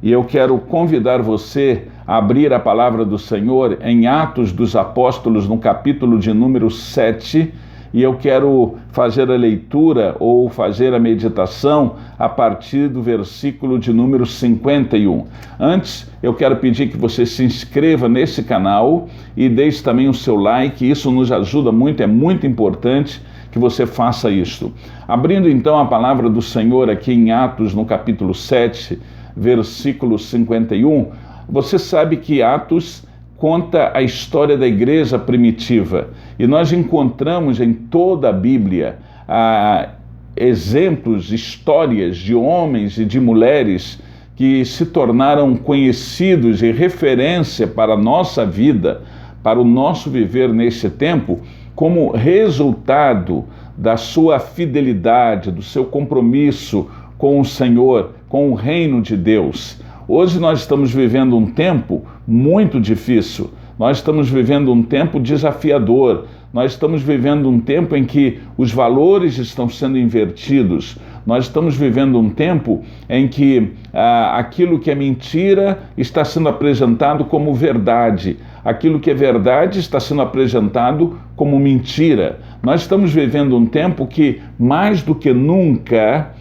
e eu quero convidar você a abrir a palavra do Senhor em Atos dos Apóstolos, no capítulo de número 7, e eu quero fazer a leitura ou fazer a meditação a partir do versículo de número 51. Antes, eu quero pedir que você se inscreva nesse canal e deixe também o seu like, isso nos ajuda muito, é muito importante que você faça isto. Abrindo então a palavra do Senhor aqui em Atos, no capítulo 7, versículo 51, você sabe que Atos conta a história da igreja primitiva e nós encontramos em toda a Bíblia exemplos, histórias de homens e de mulheres que se tornaram conhecidos e referência para a nossa vida, para o nosso viver nesse tempo, como resultado da sua fidelidade, do seu compromisso com o Senhor, com o reino de Deus. Hoje nós estamos vivendo um tempo muito difícil, nós estamos vivendo um tempo desafiador, nós estamos vivendo um tempo em que os valores estão sendo invertidos, nós estamos vivendo um tempo em que aquilo que é mentira está sendo apresentado como verdade, aquilo que é verdade está sendo apresentado como mentira. Nós estamos vivendo um tempo que, mais do que nunca,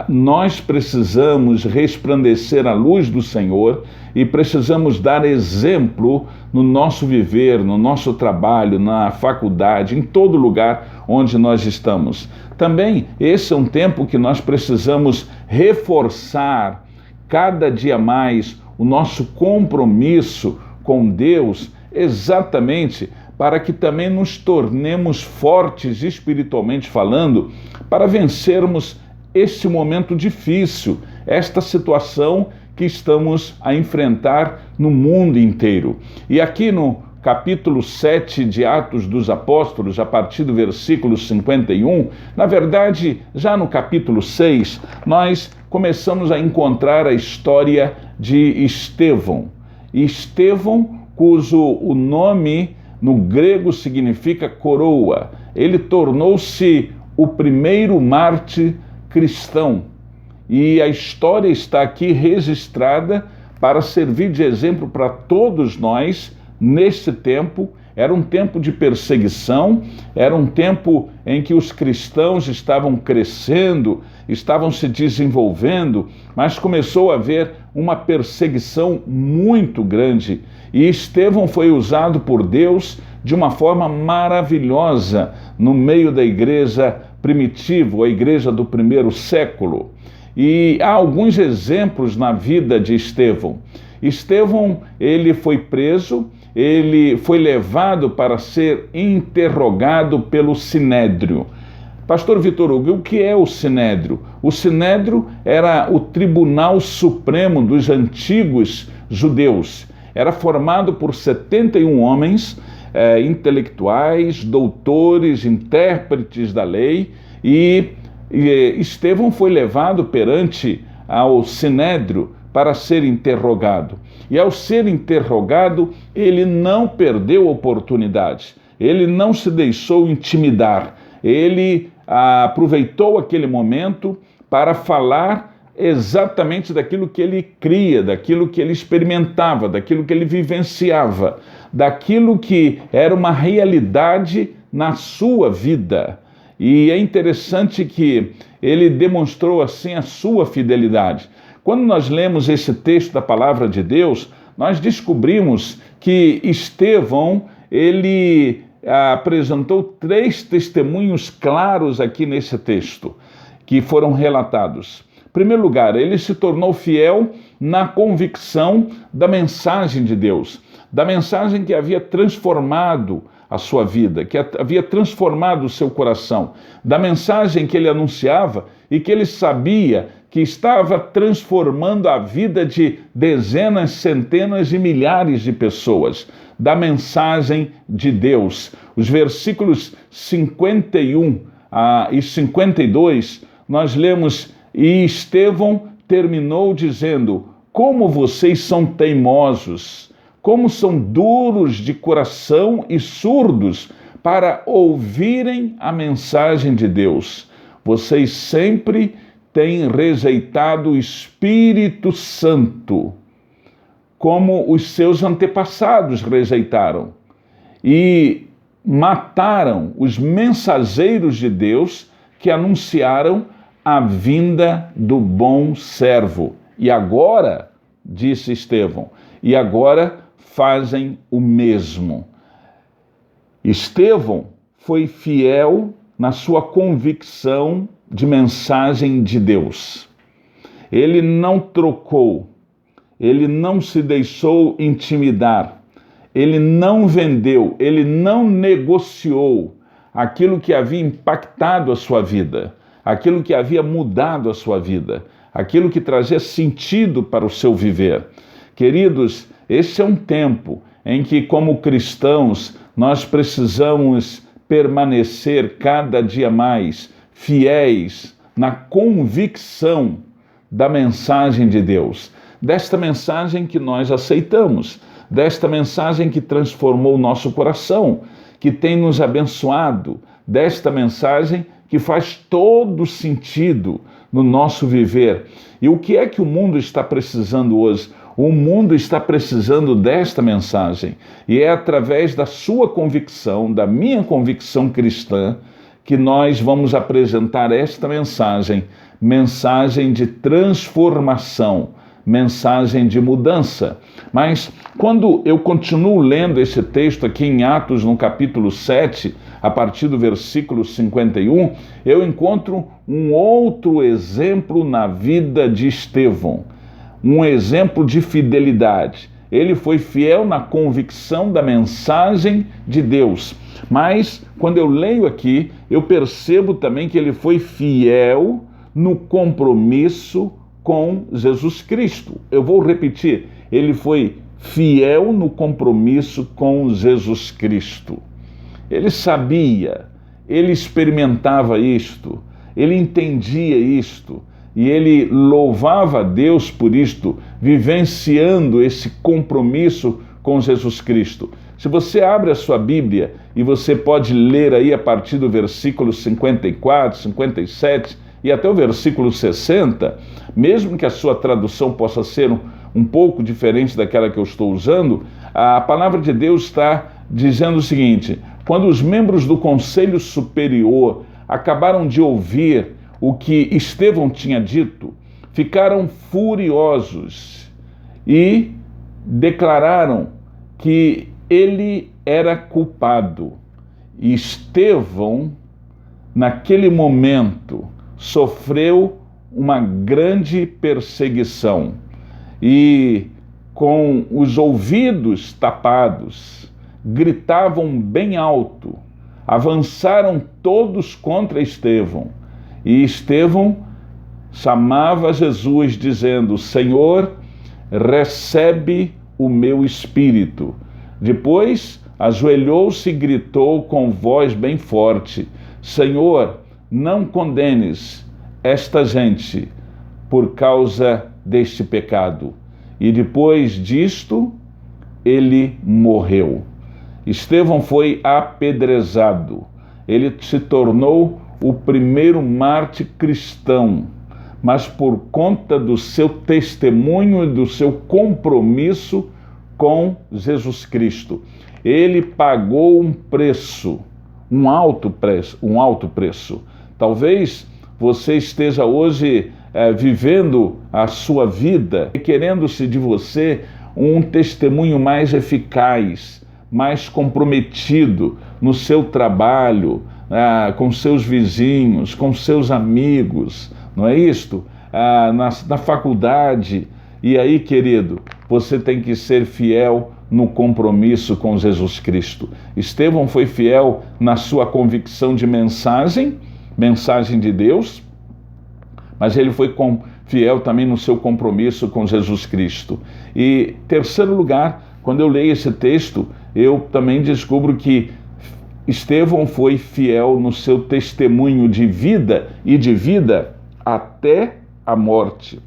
nós precisamos resplandecer a luz do Senhor e precisamos dar exemplo no nosso viver, no nosso trabalho, na faculdade, em todo lugar onde nós estamos. Também esse é um tempo que nós precisamos reforçar cada dia mais o nosso compromisso com Deus, exatamente para que também nos tornemos fortes espiritualmente falando, para vencermos este momento difícil, esta situação que estamos a enfrentar no mundo inteiro. E aqui no capítulo 7 de Atos dos Apóstolos, a partir do versículo 51, na verdade, já no capítulo 6, nós começamos a encontrar a história de Estevão. Estevão, cujo o nome no grego significa coroa, ele tornou-se o primeiro mártir cristão. E a história está aqui registrada para servir de exemplo para todos nós neste tempo. Era um tempo de perseguição, era um tempo em que os cristãos estavam crescendo, estavam se desenvolvendo, mas começou a haver uma perseguição muito grande. E Estevão foi usado por Deus de uma forma maravilhosa no meio da igreja primitiva, a igreja do primeiro século. E há alguns exemplos na vida de Estevão. Estevão, ele foi preso, ele foi levado para ser interrogado pelo Sinédrio. Pastor Vitor Hugo, o que é o Sinédrio? O Sinédrio era o Tribunal Supremo dos antigos judeus. Era formado por 71 homens, intelectuais, doutores, intérpretes da lei, e Estevão foi levado perante ao Sinédrio para ser interrogado. E ao ser interrogado, ele não perdeu a oportunidade, ele não se deixou intimidar, ele aproveitou aquele momento para falar exatamente daquilo que ele cria, daquilo que ele experimentava, daquilo que ele vivenciava, daquilo que era uma realidade na sua vida. E é interessante que ele demonstrou assim a sua fidelidade. Quando nós lemos esse texto da palavra de Deus, nós descobrimos que Estevão, ele apresentou 3 testemunhos claros aqui nesse texto, que foram relatados. Em primeiro lugar, ele se tornou fiel na convicção da mensagem de Deus, da mensagem que havia transformado a sua vida, que havia transformado o seu coração, da mensagem que ele anunciava e que ele sabia que estava transformando a vida de dezenas, centenas e milhares de pessoas, da mensagem de Deus. Os versículos 51 e 52, nós lemos: e Estevão terminou dizendo: como vocês são teimosos, como são duros de coração e surdos para ouvirem a mensagem de Deus. Vocês sempre têm rejeitado o Espírito Santo, como os seus antepassados rejeitaram, e mataram os mensageiros de Deus que anunciaram a vinda do bom servo. E agora, disse Estevão, e agora fazem o mesmo. Estevão foi fiel na sua convicção de mensagem de Deus. Ele não trocou, ele não se deixou intimidar, ele não vendeu, ele não negociou aquilo que havia impactado a sua vida, aquilo que havia mudado a sua vida, aquilo que trazia sentido para o seu viver. Queridos, esse é um tempo em que, como cristãos, nós precisamos permanecer cada dia mais fiéis na convicção da mensagem de Deus, desta mensagem que nós aceitamos, desta mensagem que transformou o nosso coração, que tem nos abençoado, desta mensagem que faz todo sentido no nosso viver. E o que é que o mundo está precisando hoje? O mundo está precisando desta mensagem. E é através da sua convicção, da minha convicção cristã, que nós vamos apresentar esta mensagem, mensagem de transformação, mensagem de mudança. Mas quando eu continuo lendo esse texto aqui em Atos, no capítulo 7, a partir do versículo 51, eu encontro um outro exemplo na vida de Estevão, um exemplo de fidelidade. Ele foi fiel na convicção da mensagem de Deus. Mas, quando eu leio aqui, eu percebo também que ele foi fiel no compromisso com Jesus Cristo. Eu vou repetir, ele foi fiel no compromisso com Jesus Cristo. Ele sabia, ele experimentava isto, ele entendia isto, e ele louvava a Deus por isto, vivenciando esse compromisso com Jesus Cristo. Se você abre a sua Bíblia e você pode ler aí a partir do versículo 54, 57 e até o versículo 60, mesmo que a sua tradução possa ser um pouco diferente daquela que eu estou usando, a palavra de Deus está dizendo o seguinte: quando os membros do Conselho Superior acabaram de ouvir o que Estevão tinha dito, ficaram furiosos e declararam que ele era culpado. E Estevão, naquele momento, sofreu uma grande perseguição e, com os ouvidos tapados, gritavam bem alto, avançaram todos contra Estevão. E Estevão chamava Jesus dizendo: Senhor, recebe o meu espírito. Depois ajoelhou-se e gritou com voz bem forte: Senhor, não condenes esta gente por causa deste pecado. E depois disto, ele morreu. Estevão foi apedrejado. Ele se tornou o primeiro mártir cristão, mas por conta do seu testemunho e do seu compromisso com Jesus Cristo. Ele pagou um preço, um alto preço. Talvez você esteja hoje vivendo a sua vida, requerendo-se de você um testemunho mais eficaz, mais comprometido no seu trabalho, com seus vizinhos, com seus amigos, não é isto? Na faculdade. E aí, querido, você tem que ser fiel no compromisso com Jesus Cristo. Estevão foi fiel na sua convicção de mensagem de Deus, mas ele foi fiel também no seu compromisso com Jesus Cristo. E, terceiro lugar, quando eu leio esse texto, eu também descubro que Estevão foi fiel no seu testemunho de vida e de vida até a morte.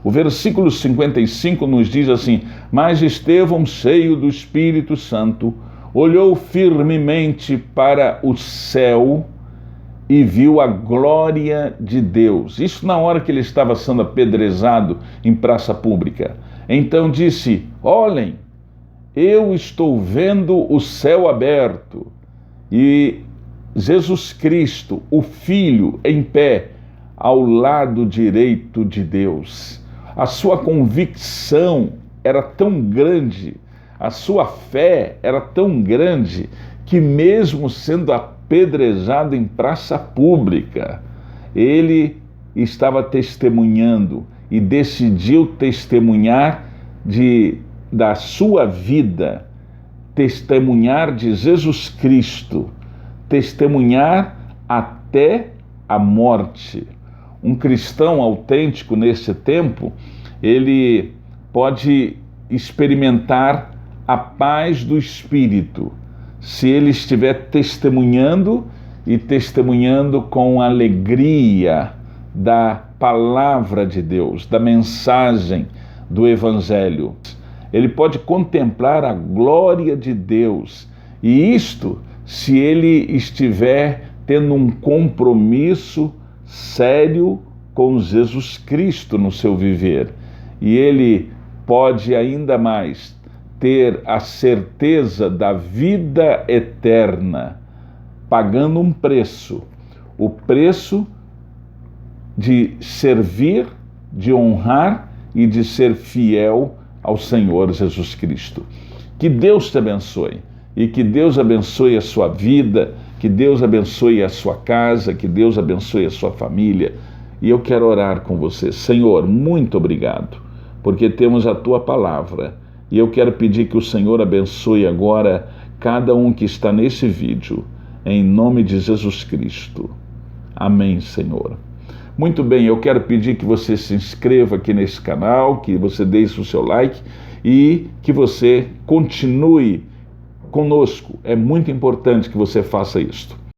O versículo 55 nos diz assim: mas Estevão, cheio do Espírito Santo, olhou firmemente para o céu e viu a glória de Deus. Isso na hora que ele estava sendo apedrejado em praça pública. Então disse: olhem, eu estou vendo o céu aberto e Jesus Cristo, o Filho, em pé, ao lado direito de Deus. A sua convicção era tão grande, a sua fé era tão grande, que mesmo sendo apedrejado em praça pública, ele estava testemunhando e decidiu testemunhar da sua vida, testemunhar de Jesus Cristo, testemunhar até a morte. Um cristão autêntico nesse tempo, ele pode experimentar a paz do Espírito, se ele estiver testemunhando e testemunhando com alegria da palavra de Deus, da mensagem do Evangelho. Ele pode contemplar a glória de Deus, e isto se ele estiver tendo um compromisso sério com Jesus Cristo no seu viver. E ele pode ainda mais ter a certeza da vida eterna, pagando um preço, o preço de servir, de honrar e de ser fiel ao Senhor Jesus Cristo. Que Deus te abençoe e que Deus abençoe a sua vida, que Deus abençoe a sua casa, que Deus abençoe a sua família. E eu quero orar com você. Senhor, muito obrigado, porque temos a tua palavra. E eu quero pedir que o Senhor abençoe agora cada um que está nesse vídeo, em nome de Jesus Cristo. Amém, Senhor. Muito bem, eu quero pedir que você se inscreva aqui nesse canal, que você deixe o seu like e que você continue conosco. É muito importante que você faça isto.